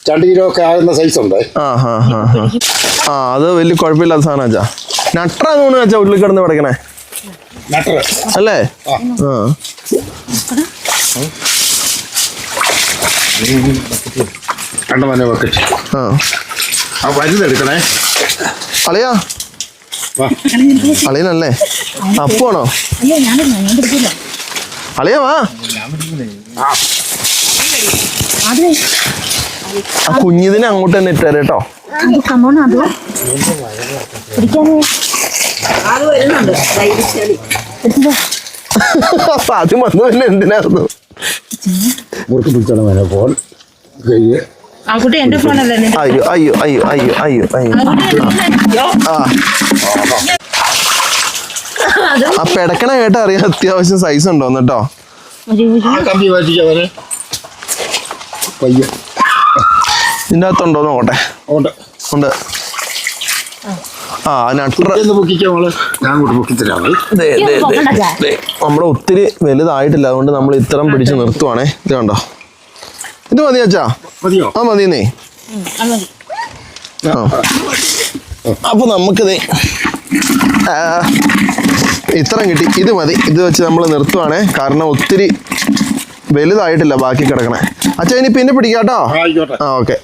2 kilo ഒക്കെ ആകുന്ന size ഉണ്ട്. അത് വലിയ കുഴപ്പമില്ലാത്ത സാധനം അച്ഛാ. നട്ടറാന്ന് തോന്നുന്നു അച്ഛാ ഉള്ളിൽ കിടന്ന് പടക്കണേ അല്ലേ? കണ്ടമനെ ബക്കറ്റ്. വലുതെടുക്കണേ അളിയാ. അളിയനല്ലേ? അപ്പാണോ അളിയാ? വാ. ആ കുഞ്ഞിതിനെ അങ്ങോട്ട് തന്നെ ഇട്ടേരെ കേട്ടോ. ആദ്യം വന്നു പിന്നെ എന്തിനായിരുന്നു മുറുക്ക് പിടിച്ചോളാം ഫോൺ. അയ്യോ അയ്യോ അയ്യോ അയ്യോ അയ്യോ അയ്യോ. ആ പെടക്കണ കേട്ടാ അറിയാം അത്യാവശ്യം സൈസ് ഉണ്ടോന്ന് കേട്ടോ. ഇതിന്റെ അകത്തുണ്ടോ നോക്കട്ടെ. ഉണ്ട്. നമ്മളെ ഒത്തിരി വലുതായിട്ടില്ല, അതുകൊണ്ട് നമ്മൾ ഇത്രം പിടിച്ച് നിർത്തുവാണേ. ഇത് കണ്ടോ, ഇത് മതി അച്ഛാ? ആ മതിയെന്നേ. അപ്പൊ നമുക്കിത് ഇത്രം കിട്ടി, ഇത് മതി. ഇത് വെച്ച് നമ്മൾ നിർത്തുവാണേ, കാരണം ഒത്തിരി വലുതായിട്ടില്ല ബാക്കി കിടക്കണേ. അച്ഛാ ഇനി പിന്നെ പിടിക്കാട്ടോ. ഓക്കെ.